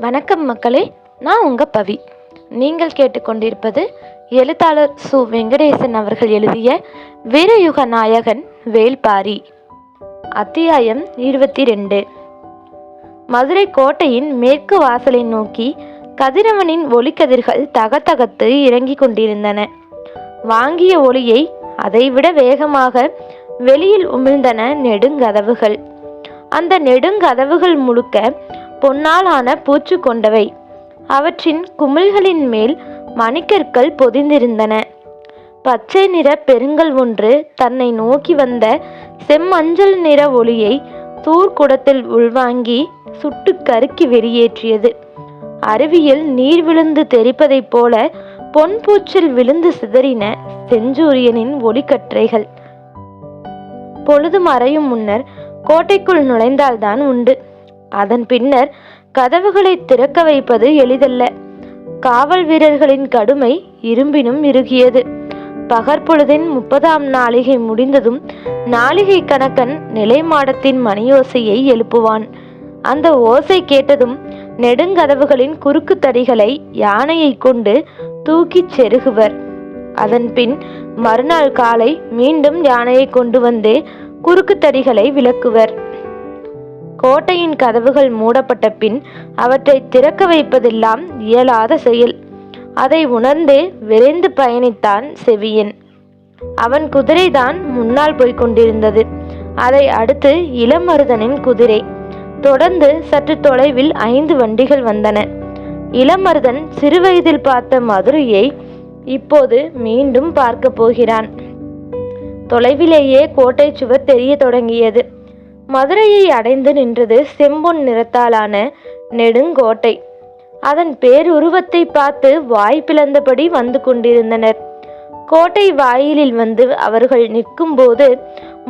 வணக்கம் மக்களே, நான் உங்கள் பவி. நீங்கள் கேட்டுக்கொண்டிருப்பது எழுத்தாளர் சு. வெங்கடேசன் அவர்கள் எழுதிய வீரயுக நாயகன் வேள்பாரி. அத்தியாயம் 22. மதுரை கோட்டையின் மேற்கு வாசலை நோக்கி கதிரவனின் ஒளிக்கதிர்கள் தகத்தகத்து இறங்கிக் கொண்டிருந்தன. வாங்கிய ஒளியை அதைவிட வேகமாக வெளியில் உமிழ்ந்தன நெடுங்கதவுகள். அந்த நெடுங்கதவுகள் முழுக்க பொன்னால் ஆன பூச்சு கொண்டவை. அவற்றின் குமிழ்களின் மேல் மணிக்கற்கள் பொதிந்திருந்தன. பச்சை நிற பெருங்கல் ஒன்று தன்னை நோக்கி வந்த செம்மஞ்சள் நிற ஒளியை தூர்க்குடத்தில் உள்வாங்கி சுட்டு கருக்கி வெளியேற்றியது. அருவியில் நீர் விழுந்து தெரிப்பதைப் போல பொன்பூச்சில் விழுந்து சிதறின செஞ்சூரியனின் ஒளிக்கற்றைகள். பொழுது மறையும் முன்னர் கோட்டைக்குள் நுழைந்தால்தான் உண்டு. அதன் பின்னர் கதவுகளை திறக்க வைப்பது எளிதல்ல. காவல் வீரர்களின் கடுமை இரும்பினும் இறுகியது. பகற்பொழுதின் 30ஆம் நாளிகை முடிந்ததும் நாளிகை கணக்கன் நிலைமாடத்தின் மணியோசையை எழுப்புவான். அந்த ஓசை கேட்டதும் நெடுங்கதவுகளின் குறுக்கு தடிகளை யானையை கொண்டு தூக்கிச் செருகுவர். அதன் பின் மறுநாள் காலை மீண்டும் யானையை கொண்டு வந்து குறுக்கு தடிகளை விலக்குவர். கோட்டையின் கதவுகள் மூடப்பட்ட பின் அவற்றை திறக்க வைப்பதெல்லாம் இயலாத செயல். அதை உணர்ந்தே விரைந்து பயணித்தான் செவியன். அவன் குதிரைதான் முன்னால் போய்க் கொண்டிருந்தது. அதை அடுத்து இளமருதனின் குதிரை. தொடர்ந்து சற்று தொலைவில் 5 வண்டிகள் வந்தன. இளமருதன் சிறுவயதில் பார்த்த மதுரையை இப்போது மீண்டும் பார்க்க போகிறான். தொலைவிலேயே கோட்டை சுவர் தெரிய தொடங்கியது. மதுரையை அடைந்து நின்றது செம்பொன் நிறத்தாலான நெடுங்கோட்டை. அதன் பேருருவத்தை பார்த்து வாய் பிளந்தபடி வந்து கொண்டிருந்தனர். கோட்டை வாயிலில் வந்து அவர்கள் நிற்கும்போது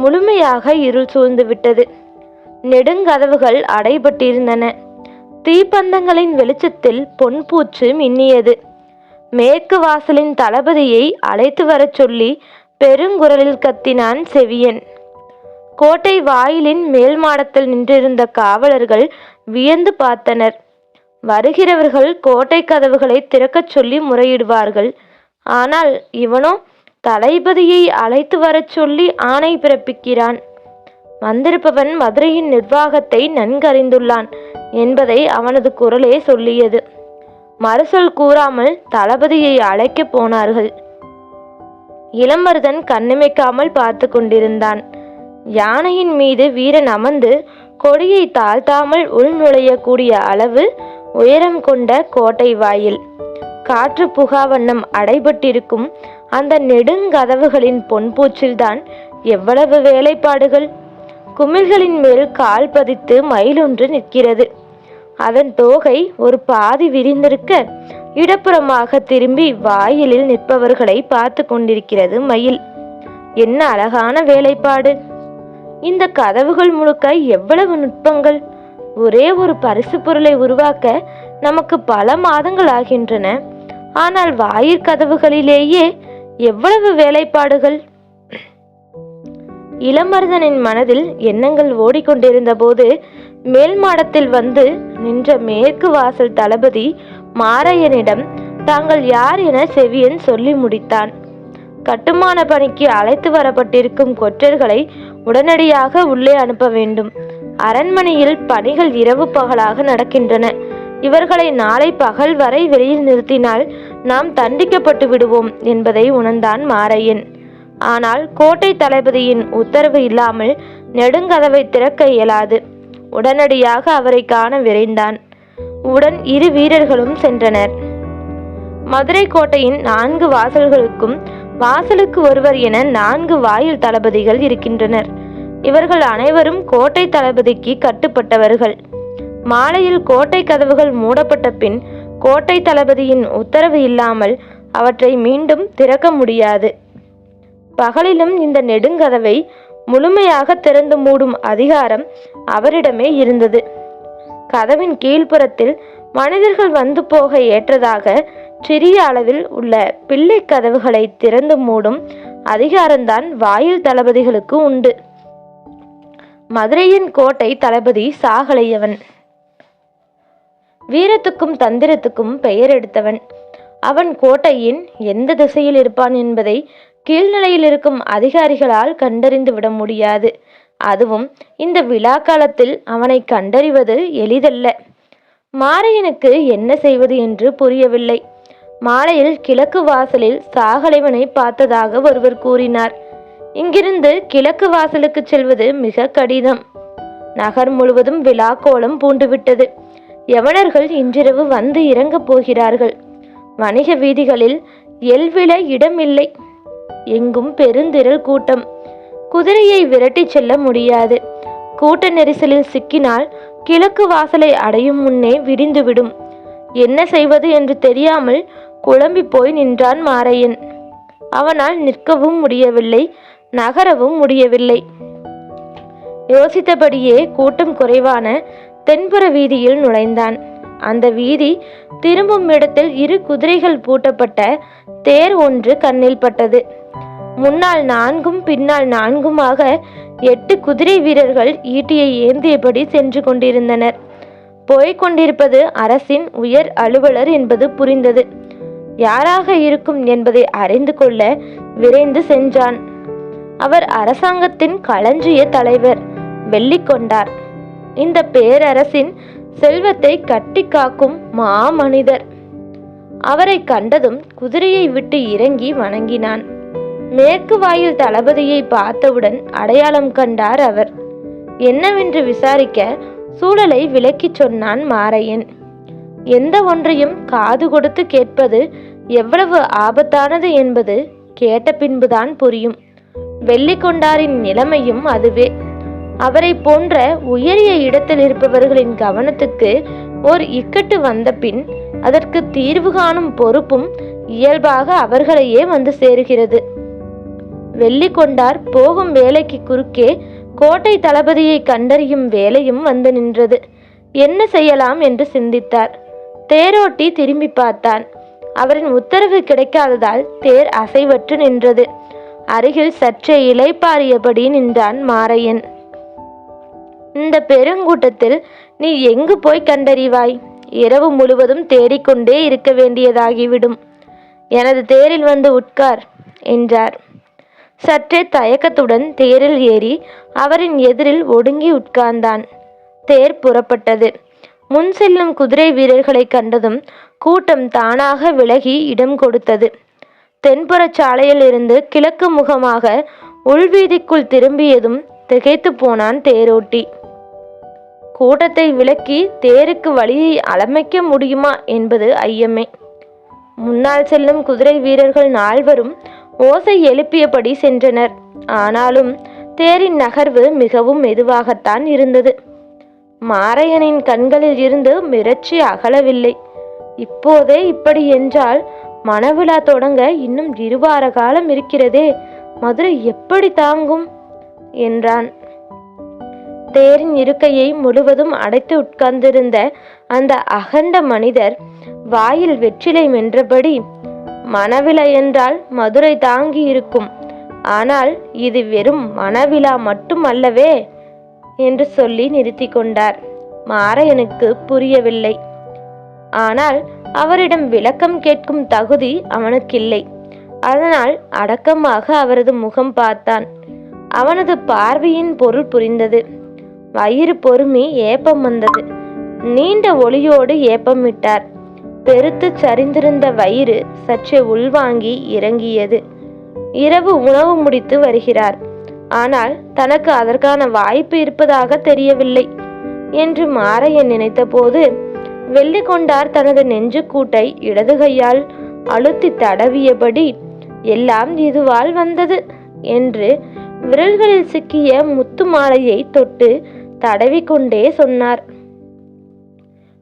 முழுமையாக இருள் சூழ்ந்து விட்டது. நெடுங்கதவுகள் அடைபட்டிருந்தன. தீப்பந்தங்களின் வெளிச்சத்தில் பொன்பூச்சு மின்னியது. மேற்கு வாசலின் தளபதியை அழைத்து வரச் சொல்லி பெருங்குரலில் கத்தினான் செவியன். கோட்டை வாயிலின் மேல் மாடத்தில் நின்றிருந்த காவலர்கள் வியந்து பார்த்தனர். வருகிறவர்கள் கோட்டை கதவுகளை திறக்கச் சொல்லி முறையிடுவார்கள். ஆனால் இவனோ தளபதியை அழைத்து வரச் சொல்லி ஆணை பிறப்பிக்கிறான். வந்திருப்பவன் மதுரையின் நிர்வாகத்தை நன்கறிந்துள்ளான் என்பதை அவனது குரலே சொல்லியது. மறுசொல் கூறாமல் தளபதியை அழைக்க போனார்கள். இளமருதன் கண்ணிமைக்காமல் பார்த்து கொண்டிருந்தான். யானையின் மீது வீரன் அமர்ந்து கொடியை தாழ்த்தாமல் உள் நுழையக்கூடிய அளவு உயரம் கொண்ட கோட்டை வாயில். காற்று புகா வண்ணம் அடைபட்டிருக்கும் அந்த நெடுங்கதவுகளின் பொன்பூச்சில்தான் எவ்வளவு வேலைப்பாடுகள்! குமிழ்களின் மேல் கால் பதித்து மயிலொன்று நிற்கிறது. அதன் தோகை ஒரு பாதி விரிந்திருக்க இடப்புறமாக திரும்பி வாயிலில் நிற்பவர்களை பார்த்து கொண்டிருக்கிறது மயில். என்ன அழகான வேலைப்பாடு! இந்த கதவுகள் முழுக்க எவ்வளவு நுட்பங்கள்! ஒரே ஒரு பரிசு பொருளை உருவாக்க நமக்கு பல மாதங்கள் ஆகின்றன. ஆனால் வாயிற்கதவுகளிலேயே எவ்வளவு வேலைப்பாடுகள்! இளமருதனின் மனதில் எண்ணங்கள் ஓடிக்கொண்டிருந்த போது மேல் மாடத்தில் வந்து நின்ற மேற்கு வாசல் தளபதி மாரையனிடம் தாங்கள் யார் என செவியன் சொல்லி முடித்தான். கட்டுமான பணிக்கு அழைத்து வரப்பட்டிருக்கும் கொற்றர்களை உடனடியாக உள்ளே அனுப்ப வேண்டும். அரண்மனையில் பணிகள் இரவு பகலாக நடக்கின்றன. இவர்களை நாளை பகல் வரை வெளியில் நிறுத்தினால் நாம் தண்டிக்கப்பட்டு விடுவோம் என்பதை உணர்ந்தான் மாரையன். ஆனால் கோட்டை தளபதியின் உத்தரவு இல்லாமல் நெடுங்கதவை திறக்க இயலாது. உடனடியாக அவரை காண விரைந்தான். உடன் 2 வீரர்களும் சென்றனர். மதுரை கோட்டையின் 4 வாசல்களுக்கும் வாசலுக்கு ஒருவர் என 4 வாயில் தளபதிகள் இருக்கின்றனர். இவர்கள் அனைவரும் கோட்டை தளபதிக்கு கட்டுப்பட்டவர்கள். மாலையில் கோட்டை கதவுகள் மூடப்பட்ட பின் கோட்டை தளபதியின் உத்தரவு இல்லாமல் அவற்றை மீண்டும் திறக்க முடியாது. பகலிலும் இந்த நெடுங்கதவை முழுமையாக திறந்து மூடும் அதிகாரம் அவரிடமே இருந்தது. கதவின் கீழ்ப்புறத்தில் மனிதர்கள் வந்து போக ஏற்றதாக சிறிய அளவில் உள்ள பிள்ளை கதவுகளை திறந்து மூடும் அதிகாரம்தான் வாயில் தளபதிகளுக்கு உண்டு. மதுரையின் கோட்டை தளபதி சாகலையவன். வீரத்துக்கும் தந்திரத்துக்கும் பெயர் எடுத்தவன். அவன் கோட்டையின் எந்த திசையில் இருப்பான் என்பதை கீழ்நிலையில் இருக்கும் அதிகாரிகளால் கண்டறிந்து விட முடியாது. அதுவும் இந்த விழா காலத்தில் அவனை கண்டறிவது எளிதல்ல. மாரையனுக்கு என்ன செய்வது என்று புரியவில்லை. மாலையில் கிழக்கு வாசலில் சாகலைவனை பார்த்ததாக ஒருவர் கூறினார். இங்கிருந்து கிழக்கு வாசலுக்கு செல்வது மிக கடினம். நகர் முழுவதும் விழா கோலம் பூண்டுவிட்டது. யவனர்கள் இன்றிரவு வந்து இறங்கப் போகிறார்கள். வணிக வீதிகளில் எல்விழ இடமில்லை. எங்கும் பெருந்திரள் கூட்டம். குதிரையை விரட்டி செல்ல முடியாது. கூட்ட நெரிசலில் சிக்கினால் கிழக்கு வாசலை அடையும் முன்னே விடிந்துவிடும். என்ன செய்வது என்று தெரியாமல் குழம்பி போய் நின்றான் மாரையன். அவனால் நிற்கவும் முடியவில்லை, நகரவும் முடியவில்லை. யோசித்தபடியே கூட்டம் குறைவான தென்புற வீதியில் நுழைந்தான். அந்த வீதி திரும்பும் இடத்தில் 2 குதிரைகள் பூட்டப்பட்ட தேர் ஒன்று கண்ணில் பட்டது. முன்னால் 4ம் பின்னால் 4மாக 8 குதிரை வீரர்கள் ஈட்டியை ஏந்தியபடி சென்று கொண்டிருந்தனர். போய்கொண்டிருப்பது அரசின் உயர் அலுவலர் என்பது புரிந்தது. யாராக இருக்கும் என்பதை அறிந்து கொள்ள விரைந்து சென்றான். அவர் அரசாங்கத்தின் களஞ்சிய தலைவர் வெள்ளிக்கொண்டார். இந்த பேரரசின் செல்வத்தை கட்டி காக்கும் மாமனிதர். அவரை கண்டதும் குதிரையை விட்டு இறங்கி வணங்கினான். மேற்கு வாயில் தளபதியை பார்த்தவுடன் அடையாளம் கண்டார் அவர். என்னவென்று விசாரிக்க சூழலை விளக்கிச் சொன்னான் மாரையன். எந்த ஒன்றையும் காது கொடுத்து கேட்பது எவ்வளவு ஆபத்தானது என்பது கேட்ட பின்புதான் புரியும். வெள்ளிக்கொண்டாரின் நிலைமையும் அதுவே. அவரை போன்ற உயரிய இடத்தில் இருப்பவர்களின் கவனத்துக்கு ஓர் இக்கட்டு வந்த பின் அதற்கு தீர்வு காணும் பொறுப்பும் இயல்பாக அவர்களையே வந்து சேருகிறது. வெள்ளிக்கொண்டார் போகும் வேலைக்கு குறுக்கே கோட்டை தளபதியை கண்டறியும் வேலையும் வந்து நின்றது. என்ன செய்யலாம் என்று சிந்தித்தார். தேரோட்டி திரும்பி பார்த்தான். அவரின் உத்தரவு கிடைக்காததால் தேர் அசைவற்று நின்றது. அருகில் சற்றே இளைப்பாறியபடி நின்றான் மாரையன். இந்த பெருங்கூட்டத்தில் நீ எங்கு போய் கண்டறிவாய்? இரவு முழுவதும் தேடிக்கொண்டே இருக்க வேண்டியதாகிவிடும். எனது தேரில் வந்து உட்கார் என்றார். சற்றே தயக்கத்துடன் தேரில் ஏறி அவரின் எதிரில் ஒடுங்கி உட்கார்ந்தான். தேர் புறப்பட்டது. முன் செல்லும் குதிரை வீரர்களை கண்டதும் கூட்டம் தானாக விலகி இடம் கொடுத்தது. தென்புற சாலையில் இருந்து கிழக்கு முகமாக உள்வீதிக்குள் திரும்பியதும் திகைத்து போனான் தேரோட்டி. கூட்டத்தை விலக்கி தேருக்கு வழியை அமைக்க முடியுமா என்பது ஐயமே. முன்னால் செல்லும் குதிரை வீரர்கள் 4வரும் ஓசை எழுப்பியபடி சென்றனர். ஆனாலும் தேரின் நகர்வு மிகவும் மெதுவாகத்தான் இருந்தது. மாரையனின் கண்களில் இருந்து மிரட்சி அகலவில்லை. இப்போதே இப்படி என்றால் மணவிழா தொடங்க இன்னும் 2 வார காலம் இருக்கிறதே, மதுரை எப்படி தாங்கும் என்றான். தேரின் இருக்கையை முழுவதும் அடைத்து உட்கார்ந்திருந்த அந்த அகண்ட மனிதர் வாயில் வெற்றிலை மென்றபடி, மணவிழா என்றால் மதுரை தாங்கி இருக்கும், ஆனால் இது வெறும் மணவிழா மட்டும் அல்லவே என்று சொல்லி நிறுத்தி கொண்டார். மாரையனுக்கு புரியவில்லை. ஆனால் அவரிடம் விளக்கம் கேட்கும் தகுதி அவனுக்கில்லை. அதனால் அடக்கமாக அவரது முகம் பார்த்தான். அவனது பார்வையின் பொருள் புரிந்தது. வயிறு பொறுமி ஏப்பம் வந்தது. நீண்ட ஒளியோடு ஏப்பம் விட்டார். பெருத்து சரிந்திருந்த வயிறு சற்றே உள்வாங்கி இறங்கியது. இரவு உணவு முடித்து வருகிறார், ஆனால் தனக்கு அதற்கான வாய்ப்பு இருப்பதாக தெரியவில்லை என்று மாரையன் நினைத்த போது, வெள்ளிக்கொண்டார் தனது நெஞ்சுக்கூட்டை இடது கையால் அழுத்தி தடவியபடி, எல்லாம் இதுவால் வந்தது என்று விரல்களில் சிக்கிய முத்து மாலையை தொட்டு தடவிக்கொண்டே சொன்னார்.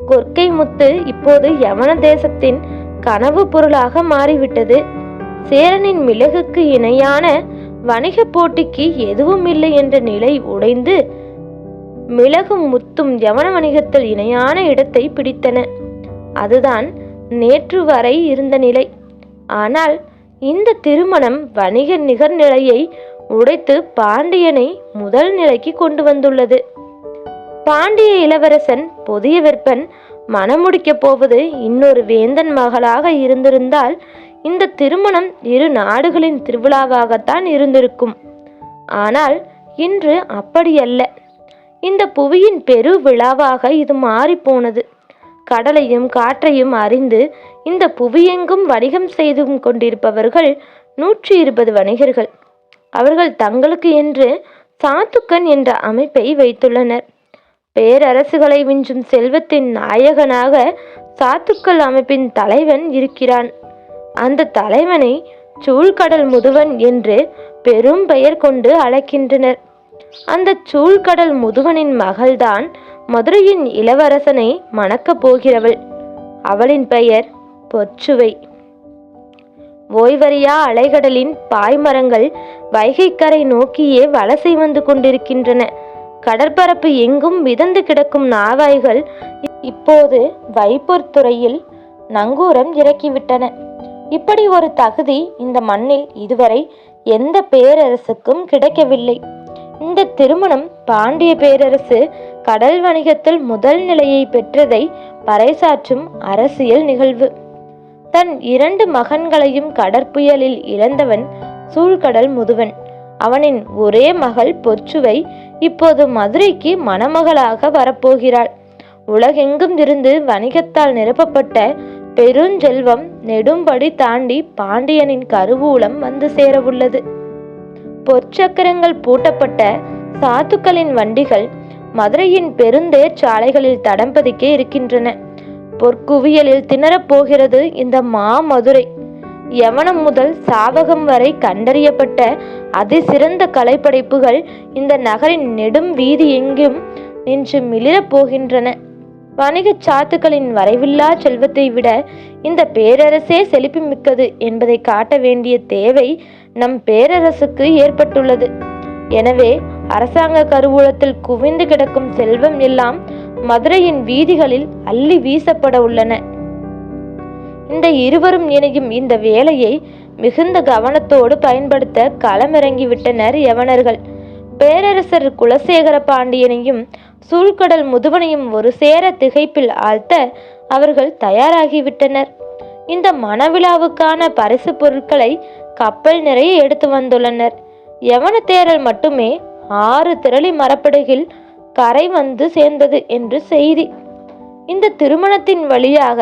கொற்கை முத்து இப்போது யவன தேசத்தின் கனவு பொருளாக மாறிவிட்டது. சேரனின் மிளகுக்கு இணையான வணிக போட்டிக்கு எதுவும் இல்லை என்ற நிலை உடைந்து மிளகும் முத்தும் யவன வணிகத்தில் இணையான இடத்தை பிடித்தன. அதுதான் நேற்று வரை இருந்த நிலை. ஆனால் இந்த திருமணம் வணிக நிகர்நிலையை உடைத்து பாண்டியனை முதல் நிலைக்கு கொண்டு வந்துள்ளது. பாண்டிய இளவரசன் புதிய விற்பன் மணமுடிக்கப் போவது இன்னொரு வேந்தன் மகளாக இருந்திருந்தால் இந்த திருமணம் இரு நாடுகளின் திருவிழாவாகத்தான் இருந்திருக்கும். ஆனால் இன்று அப்படியல்ல. இந்த புவியின் பெரு விழாவாக இது மாறிப்போனது. கடலையும் காற்றையும் அறிந்து இந்த புவியெங்கும் வணிகம் செய்து கொண்டிருப்பவர்கள் 120 வணிகர்கள். அவர்கள் தங்களுக்கு என்று சாத்துக்கன் என்ற அமைப்பை வைத்துள்ளனர். பேரரசுகளை விஞ்சும் செல்வத்தின் நாயகனாக சாத்துக்கள் அமைப்பின் தலைவன் இருக்கிறான். அந்த தலைவனை சூழ்கடல் முதுவன் என்று பெரும் பெயர் கொண்டு அழைக்கின்றனர். அந்த சூழ்கடல் முதுவனின் மகள்தான் மதுரையின் இளவரசனை மணக்கப் போகிறவள். அவளின் பெயர் பொற்சுவை. ஓய்வறியா அலைகடலின் பாய்மரங்கள் வைகைக்கரை நோக்கியே வலசை வந்து கொண்டிருக்கின்றன. கடற்பரப்பு எங்கும் மிதந்து கிடக்கும் நாவாய்கள் இப்போது வைப்பூர்துறையில் நங்கூரம் இறக்கிவிட்டன. இப்படி ஒரு தகுதி இந்த மண்ணில் இதுவரை எந்த பேரரசுக்கும் கிடைக்கவில்லை. இந்த திருமணம் பாண்டிய பேரரசு கடல் வணிகத்தில் முதல் நிலையை பெற்றதை பறைசாற்றும் அரசியல் நிகழ்வு. தன் 2 மகன்களையும் கடற்புயலில் இழந்தவன் சூழ்கடல் முதுவன். அவனின் ஒரே மகள் பொற்சுவை இப்போது மதுரைக்கு மணமகளாக வரப்போகிறாள். உலகெங்கும் இருந்து வணிகத்தால் நிரப்பப்பட்ட பெருஞ்செல்வம் நெடும்படி தாண்டி பாண்டியனின் கருவூலம் வந்து சேரவுள்ளது. பொற்சக்கரங்கள் பூட்டப்பட்ட சாத்துக்களின் வண்டிகள் மதுரையின் பெருந்தேர் சாலைகளில் தடம் பதிக்க இருக்கின்றன. பொற்குவியலில் திணறப்போகிறது இந்த மாமதுரை. யவனம் முதல் சாவகம் வரை கண்டறியப்பட்ட அதிசிறந்த கலைப்படைப்புகள் இந்த நகரின் நெடும் வீதி எங்கும் நின்று மிளிரப் போகின்றன. வணிக சாத்துக்களின் வரைவில்லா செல்வத்தை விட இந்த பேரரசே செழிப்பு மிக்கது என்பதை காட்ட வேண்டிய தேவை நம் பேரரசுக்கு ஏற்பட்டுள்ளது. எனவே அரசாங்க கருவூலத்தில் குவிந்து கிடக்கும் செல்வம் எல்லாம் மதுரையின் வீதிகளில் அள்ளி வீசப்பட உள்ளன. இந்த இருவரும் இணையும் இந்த வேலையை மிகுந்த கவனத்தோடு பயன்படுத்த களமிறங்கிவிட்டனர் யவனர்கள். பேரரசர் குலசேகர பாண்டியனையும் சூழ்கடல் முதுவனையும் ஒரு சேர திகைப்பில் ஆழ்த்த அவர்கள் தயாராகிவிட்டனர். இந்த மணவிழாவுக்கான பரிசு பொருட்களை கப்பல் நிறைய எடுத்து வந்துள்ளனர். யவன தேரல் மட்டுமே 6 திரளி மரப்படகில் கரை வந்து சேர்ந்தது என்று செய்தி. இந்த திருமணத்தின் வழியாக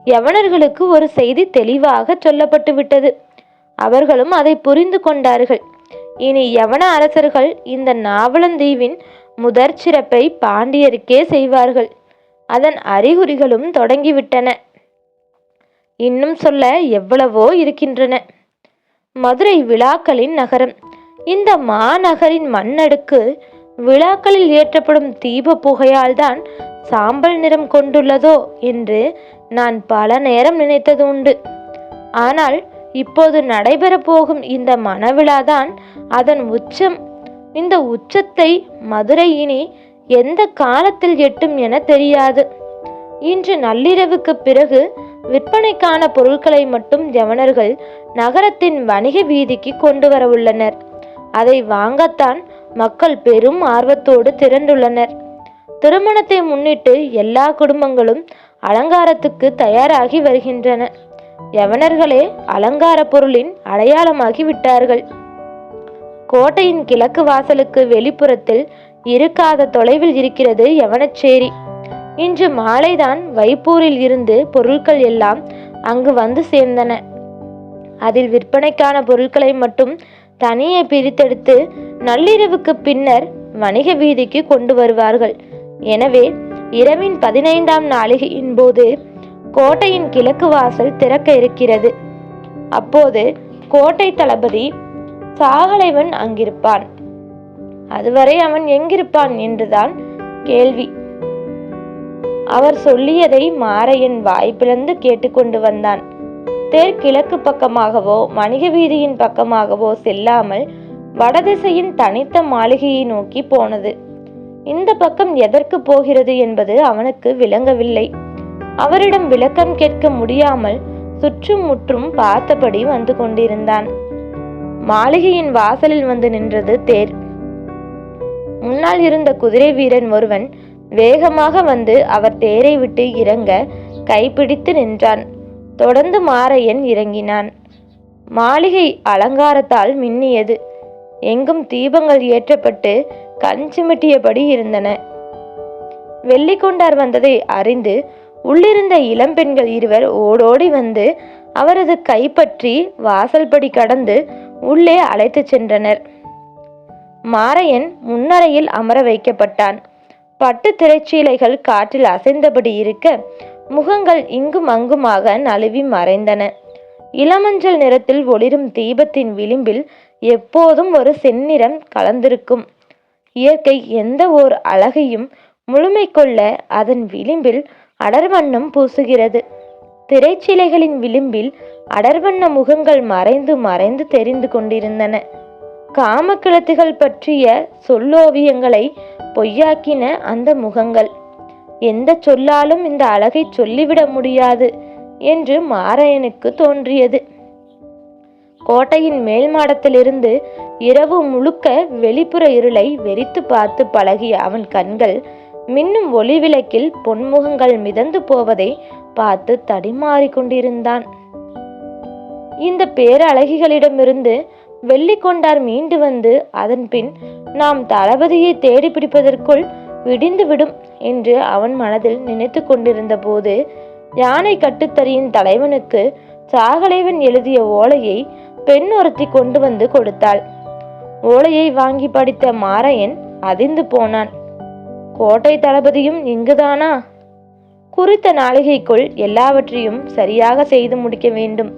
யவனர்களுக்கு ஒரு செய்தி தெளிவாக சொல்லப்பட்டு விட்டது. அவர்களும் அதை புரிந்து கொண்டார்கள். இனி யவன அரசர்கள் இந்த நாவலந்தீவின் முதற் சிறப்பை பாண்டியருக்கே செய்வார்கள். அதன் அறிகுறிகளும் தொடங்கிவிட்டன. இன்னும் சொல்ல எவ்வளவோ இருக்கின்றன. மதுரை விழாக்களின் நகரம். இந்த மாநகரின் மண்ணடுக்கு விழாக்களில் ஏற்றப்படும் தீப புகையால் தான் சாம்பல் நிறம் கொண்டுள்ளதோ என்று நான் பல நேரம் நினைத்தது உண்டு. ஆனால் இப்போது நடைபெற போகும் இந்த மணவிழாதான் அதன் உச்சம். இந்த உச்சத்தை மதுரை இனி எந்த காலத்தில் எட்டும் என தெரியாது. இன்று நள்ளிரவுக்கு பிறகு விற்பனைக்கான பொருட்களை மட்டும் யவனர்கள் நகரத்தின் வணிக வீதிக்கு கொண்டு வர உள்ளனர். அதை வாங்கத்தான் மக்கள் பெரும் ஆர்வத்தோடு திரண்டுள்ளனர். திருமணத்தை முன்னிட்டு எல்லா குடும்பங்களும் அலங்காரத்துக்கு தயாராகி வருகின்றன. யவனர்களே அலங்கார பொருளின் அடையாளமாகி விட்டார்கள். கோட்டையின் கிழக்கு வாசலுக்கு வெளிப்புறத்தில் இருக்காத தொலைவில் இருக்கிறது யவனச்சேரி. இன்று மாலைதான் வைப்பூரில் இருந்து பொருட்கள் எல்லாம் அங்கு வந்து சேர்ந்தன. அதில் விற்பனைக்கான பொருட்களை மட்டும் தனியே பிரித்தெடுத்து நள்ளிரவுக்கு பின்னர் வணிக வீதிக்கு கொண்டு வருவார்கள். எனவே இரவின் 15ஆம் நாளிகையின் போது கோட்டையின் கிழக்கு வாசல் திறக்க இருக்கிறது. அப்போது கோட்டை தளபதி சாகலைவன் அங்கிருப்பான். அதுவரை அவன் எங்கிருப்பான் என்றுதான் கேள்வி. அவர் சொல்லியதை மாரையன் வாய் பிளந்து கேட்டுக்கொண்டு வந்தான். தெற்கிழக்கு பக்கமாகவோ வணிக வீதியின் பக்கமாகவோ செல்லாமல் வடதிசையின் தனித்த மாளிகையை நோக்கி போனது. இந்த பக்கம் எதற்கு போகிறது என்பது அவனுக்கு விளங்கவில்லை. அவரிடம் விளக்கம் கேட்க முடியாமல் சுற்றும் முற்றும் பார்த்தபடி வந்து கொண்டிருந்தான். மாளிகையின் வாசலில் வந்து நின்றது தேர். முன்னால் இருந்த குதிரை வீரன் ஒருவன் வேகமாக வந்து அவர் தேரை விட்டு இறங்க கைப்பிடித்து நின்றான். தொடர்ந்து மாரையன் இறங்கினான். மாளிகை அலங்காரத்தால் மின்னியது. எங்கும் தீபங்கள் ஏற்றப்பட்டு கண் சிமிட்டியபடி இருந்தன. வெள்ளிக்கொண்டார் வந்ததை அறிந்து உள்ளிருந்த இளம்பெண்கள் இருவர் ஓடோடி வந்து அவரது கைப்பற்றி வாசல்படி கடந்து உள்ளே அழைத்து சென்றனர். மாரையன் முன்னறையில் அமர வைக்கப்பட்டான். பட்டு திரைச்சீலைகள் காற்றில் அசைந்தபடி இருக்க முகங்கள் இங்கும் அங்குமாக நழுவி மறைந்தன. இளமஞ்சள் நிறத்தில் ஒளிரும் தீபத்தின் விளிம்பில் எப்போதும் ஒரு செந்நிறம் கலந்திருக்கும். இயற்கை எந்த ஓர் அழகையும் முழுமை கொள்ள அதன் விளிம்பில் அடர்வண்ணம் பூசுகிறது. திரைச்சீலைகளின் விளிம்பில் அடர்வண்ண முகங்கள் மறைந்து மறைந்து தெரிந்து கொண்டிருந்தன. காமக்கிழத்திகள் பற்றிய சொல்லோவியங்களை பொய்யாக்கின அந்த முகங்கள். எந்த சொல்லாலும் இந்த அழகை சொல்லிவிட முடியாது என்று மாரையனுக்கு தோன்றியது. கோட்டையின் மேல் மாடத்திலிருந்து இரவு முழுக்க வெளிப்புற இருளை வெறித்து பார்த்து பழகிய அவன் கண்கள் மின்னும் ஒளி விளக்கில் பொன்முகங்கள் மிதந்து போவதை பார்த்து தடிமாறி கொண்டிருந்தான். இந்த பேரழகிகளிடமிருந்து வெள்ளிக்கொண்டார் மீண்டு வந்து அதன் பின் நாம் தளபதியை தேடி பிடிப்பதற்குள் விடிந்துவிடும் என்று அவன் மனதில் நினைத்து கொண்டிருந்த போது யானை கட்டுத்தறியின் தலைவனுக்கு சாகலைவன் எழுதிய ஓலையை பெண் ஒருத்தி கொண்டு வந்து கொடுத்தாள். ஓலையை வாங்கி படித்த மாரையன் அதிர்ந்து போனான். கோட்டை தளபதியும் இங்குதானா? குறித்த நாளிகைக்குள் எல்லாவற்றையும் சரியாக செய்து முடிக்க வேண்டும்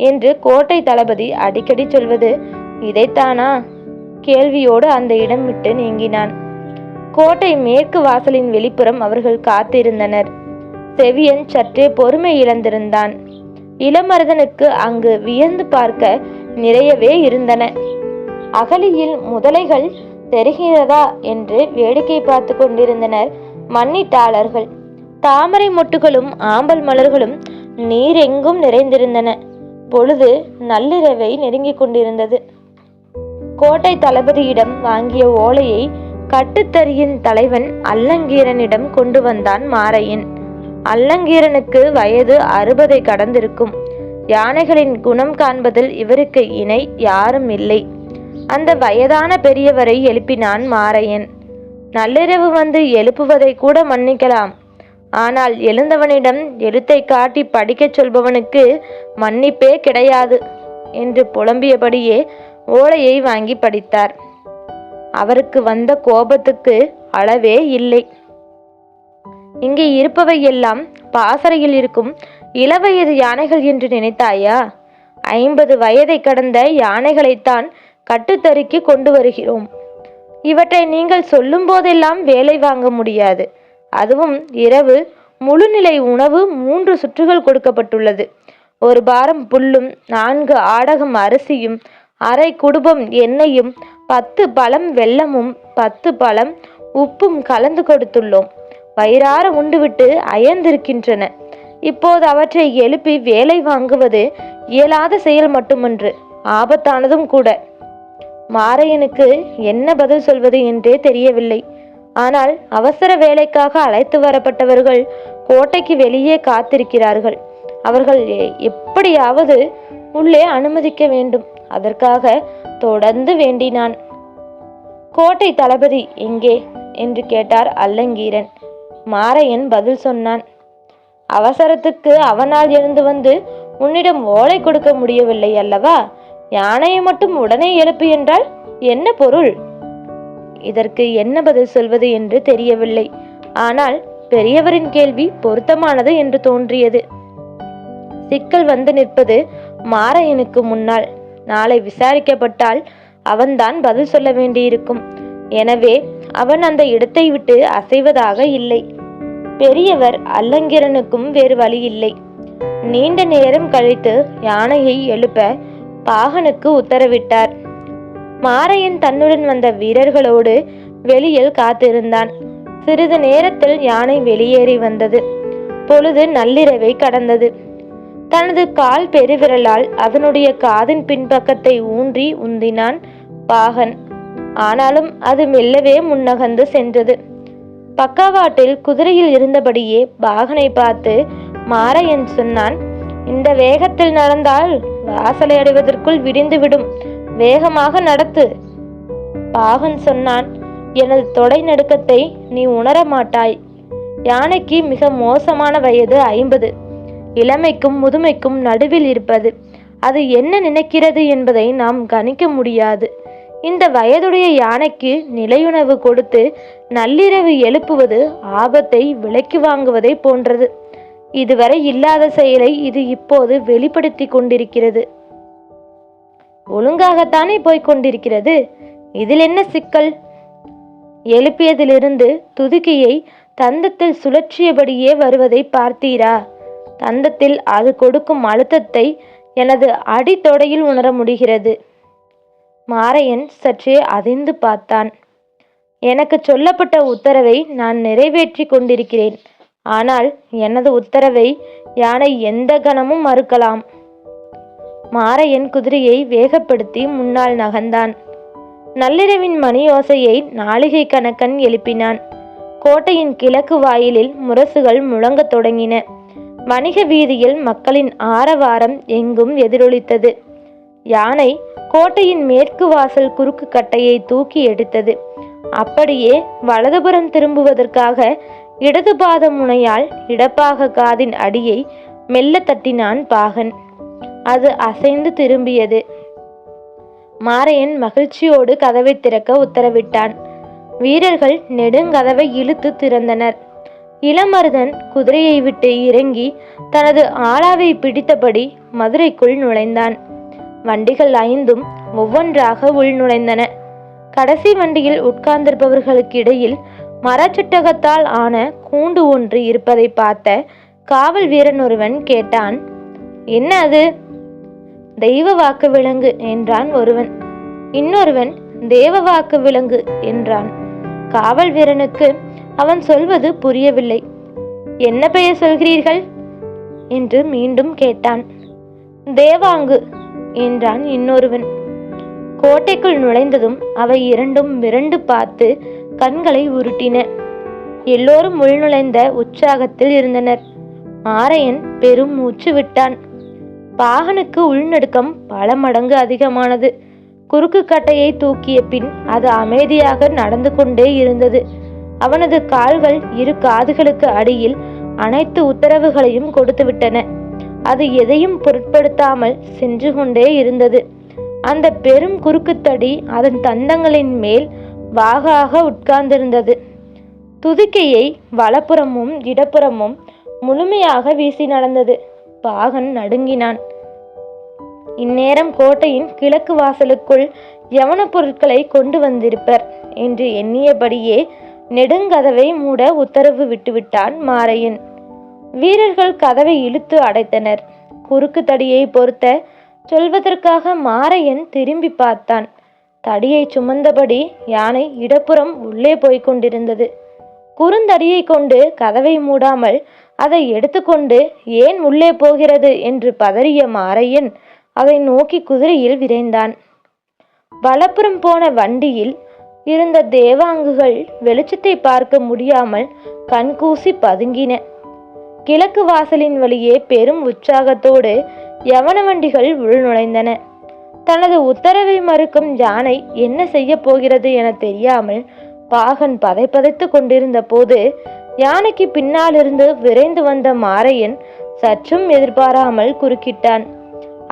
என்று கோட்டை தளபதி அடிக்கடி சொல்வது இதைத்தானா? கேள்வியோடு அந்த இடம் விட்டு நீங்கினான். கோட்டை மேற்கு வாசலின் வெளிப்புறம் அவர்கள் காத்திருந்தனர். செவியன் சற்றே பொறுமை இழந்திருந்தான். இளமருதனுக்கு அங்கு வியந்து பார்க்க நிறையவே இருந்தன. அகலியில் முதலைகள் தெரிகிறதா என்று வேடிக்கை பார்த்து கொண்டிருந்தனர் மன்னிட்டாளர்கள். தாமரை மொட்டுகளும் ஆம்பல் மலர்களும் நீரெங்கும் நிறைந்திருந்தன. பொழுது நள்ளிரவை நெருங்கிக் கொண்டிருந்தது. கோட்டை தளபதியிடம் வாங்கிய ஓலையை கட்டுத்தறியின் தலைவன் அல்லங்கீரனிடம் கொண்டு வந்தான் மாரையன். அல்லங்கீரனுக்கு வயது 60 கடந்திருக்கும். யானைகளின் குணம் காண்பதில் இவருக்கு இணை யாரும் இல்லை. அந்த வயதான பெரியவரை எழுப்பினான் மாரையன். நள்ளிரவு வந்து எழுப்புவதை கூட மன்னிக்கலாம். ஆனால் எழுந்தவனிடம் எழுத்தை காட்டி படிக்கச் சொல்பவனுக்கு மன்னிப்பே கிடையாது என்று புலம்பியபடியே ஓலையை வாங்கி படித்தார். அவருக்கு வந்த கோபத்துக்கு அளவே இல்லை. இங்கே இருப்பவை எல்லாம் பாசறையில் இருக்கும் இளவயது யானைகள் என்று நினைத்தாயா? 50 வயதை கடந்த யானைகளைத்தான் கட்டுத்தறிக்கு கொண்டு வருகிறோம். இவற்றை நீங்கள் சொல்லும் போதெல்லாம் வேலை வாங்க முடியாது. அதுவும் இரவு முழுநிலை உணவு 3 சுற்றுகள் கொடுக்கப்பட்டுள்ளது. 1 பாரம் புல்லும் 4 ஆடகம் அரிசியும் 1/2 குடும்பம் எண்ணெயும் 10 பழம் வெல்லமும் 10 பழம் உப்பும் கலந்து கொடுத்துள்ளோம். வயிறார உண்டுவிட்டு அயர்ந்திருக்கின்றன. இப்போது அவற்றை எழுப்பி வேலை வாங்குவது இயலாத செயல் மட்டுமன்று, ஆபத்தானதும் கூட. மாரையனுக்கு என்ன பதில் சொல்வது என்றே தெரியவில்லை. ஆனால் அவசர வேலைக்காக அழைத்து வரப்பட்டவர்கள் கோட்டைக்கு வெளியே காத்திருக்கிறார்கள். அவர்கள் எப்படியாவது உள்ளே அனுமதிக்க வேண்டும். அதற்காக தொடர்ந்து வேண்டினான். கோட்டை தளபதி எங்கே என்று கேட்டார் அல்லங்கீரன். மாரையன் பதில் சொன்னான். அவசரத்துக்கு அவனால் எழுந்து வந்து உன்னிடம் ஓலை கொடுக்க முடியவில்லை அல்லவா? யானையை மட்டும் உடனே எழுப்பு என்றால் என்ன பொருள்? இதற்கு என்ன பதில் சொல்வது என்று தெரியவில்லை. ஆனால் பெரியவரின் கேள்வி பொருத்தமானது என்று தோன்றியது. சிக்கல் வந்து நிற்பது மாரையனுக்கு முன்னால். நாளை விசாரிக்கப்பட்டால் அவன்தான் பதில் சொல்ல வேண்டியிருக்கும். எனவே அவன் அந்த இடத்தை விட்டு அசைவதாக இல்லை. பெரியவர் அல்லங்கீரனுக்கும் வேறு வழி இல்லை. நீண்ட நேரம் கழித்து யானையை எழுப்ப பாகனுக்கு உத்தரவிட்டார். மாரையன் தன்னுடன் வந்த வீரர்களோடு வெளியில் காத்திருந்தான். சிறிது நேரத்தில் யானை வெளியேறி வந்தது. பொழுது நள்ளிரவை கடந்தது. தனது கால் பெருவிரலால் அதனுடைய காதின் பின்பக்கத்தை ஊன்றி உந்தினான் பாகன். ஆனாலும் அது மெல்லவே முன்னகர்ந்து சென்றது. பக்கவாட்டில் குதிரையில் இருந்தபடியே பாகனை பார்த்து மாரையன் சொன்னான், இந்த வேகத்தில் நடந்தால் வாசலை அடைவதற்குள் விடிந்துவிடும், வேகமாக நடத்து. பாகன் சொன்னான், எனது தொடை நடுக்கத்தை நீ உணர மாட்டாய். யானைக்கு மிக மோசமான வயது 50. இளமைக்கும் முதுமைக்கும் நடுவில் இருப்பது. அது என்ன நினைக்கிறது என்பதை நாம் கணிக்க முடியாது. இந்த வயதுடைய யானைக்கு நிலையுணவு கொடுத்து நள்ளிரவு எழுப்புவது ஆபத்தை விலைக்கு வாங்குவதை போன்றது. இதுவரை இல்லாத செயலை இது இப்போது வெளிப்படுத்தி கொண்டிருக்கிறது. ஒழுங்காகத்தானே போய்கொண்டிருக்கிறது. இதில் என்ன சிக்கல்? எழுப்பியதிலிருந்து துதுக்கியை தந்தத்தில் சுழற்றியபடியே வருவதை பார்த்தீரா? தந்தத்தில் அது கொடுக்கும் அழுத்தத்தை எனது அடித்தொடையில் உணர முடிகிறது. மாரையன் சற்றே அதிர்ந்து பார்த்தான். எனக்கு சொல்லப்பட்ட உத்தரவை நான் நிறைவேற்றி கொண்டிருக்கிறேன். ஆனால் எனது உத்தரவை யானை எந்த கணமும் மறுக்கலாம். மாரையன் குதிரையை வேகப்படுத்தி முன்னால் நகர்ந்தான். நள்ளிரவின் மணி ஓசையை நாளிகை கணக்கன் எழுப்பினான். கோட்டையின் கிழக்கு வாயிலில் முரசுகள் முழங்கத் தொடங்கின. வணிக வீதியில் மக்களின் ஆரவாரம் எங்கும் எதிரொலித்தது. யானை கோட்டையின் மேற்கு வாசல் குறுக்கு கட்டையை தூக்கி எடுத்தது. அப்படியே வலதுபுறம் திரும்புவதற்காக இடது பாத முனையால் இடப்பாக காதின் அடியை மெல்ல தட்டினான் பாகன். அது அசைந்து திரும்பியது. மாரையன் மகிழ்ச்சியோடு கதவை திறக்க உத்தரவிட்டான். வீரர்கள் நெடுங்கதவை இழுத்து திறந்தனர். இளமருதன் குதிரையை விட்டு இறங்கி தனது ஆளாவை பிடித்தபடி மதுரைக்குள் நுழைந்தான். வண்டிகள் 5ம் ஒவ்வொன்றாக உள் நுழைந்தன. கடைசி வண்டியில் உட்கார்ந்திருப்பவர்களுக்கு இடையில் மரச்சட்டகத்தால் ஆன கூண்டு ஒன்று இருப்பதை பார்த்த காவல் வீரன் ஒருவன் கேட்டான், என்ன அது? தெய்வ வாக்கு விலங்கு என்றான் ஒருவன். இன்னொருவன் தேவ வாக்கு விலங்கு என்றான். காவல் வீரனுக்கு அவன் சொல்வது புரியவில்லை. என்ன பெயர் சொல்கிறீர்கள் என்று மீண்டும் கேட்டான். தேவாங்கு என்றான் இன்னொருவன். கோட்டைக்குள் நுழைந்ததும் அவை இரண்டும் மிரண்டு பார்த்து கண்களை உருட்டின. எல்லோரும் உள்நுழைந்த உற்சாகத்தில் இருந்தனர். மாரையன் பெரும் மூச்சு விட்டான். பாகனுக்கு உள்நடுக்கம் பல மடங்கு அதிகமானது. குறுக்கு கட்டையை தூக்கிய பின் அது அமைதியாக நடந்து கொண்டே இருந்தது. அவனது கால்கள் இரு காதுகளுக்கு அடியில் அனைத்து உத்தரவுகளையும் கொடுத்துவிட்டன. அது எதையும் பொருட்படுத்தாமல் சென்று கொண்டே இருந்தது. அந்த பெரும் குறுக்குத்தடி அதன் தந்தங்களின் மேல் வாகாக உட்கார்ந்திருந்தது. துதிக்கையை வலப்புறமும் இடப்புறமும் முழுமையாக வீசி நடந்தது. பாகன் நடுங்கினான். இந்நேரம் கோட்டையின் கிழக்கு வாசலுக்குள் யவன பொருட்களை கொண்டு வந்திருப்பர் என்று எண்ணியபடியே நெடுங்கதவை மூட உத்தரவு விட்டுவிட்டான் மாரையன். வீரர்கள் கதவை இழுத்து அடைத்தனர். குறுக்கு தடியை பொருத்த சொல்வதற்காக மாரையன் திரும்பி பார்த்தான். தடியை சுமந்தபடி யானை இடப்புறம் உள்ளே போய்கொண்டிருந்தது. குறுந்தடியை கொண்டு கதவை மூடாமல் அதை எடுத்துக்கொண்டு ஏன் உள்ளே போகிறது என்று பதறிய மாரையன் அதை நோக்கி குதிரையில் விரைந்தான். வலப்புறம் போன வண்டியில் இருந்த தேவாங்குகள் வெளிச்சத்தை பார்க்க முடியாமல் கண்கூசி பதுங்கின. கிழக்கு வாசலின் வழியே பெரும் உற்சாகத்தோடு யவன வண்டிகள் உள் நுழைந்தன. தனது உத்தரவை மறுக்கும் யானை என்ன செய்ய போகிறது என தெரியாமல் பாகன் பதைத்து கொண்டிருந்த போது யானைக்கு பின்னாலிருந்து விரைந்து வந்த மாரையன் சற்றும் எதிர்பாராமல் குறுக்கிட்டான்.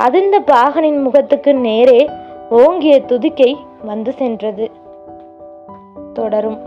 அதிர்ந்த பாகனின் முகத்துக்கு நேரே ஓங்கிய துதிக்கை வந்து சென்றது. தொடரும்.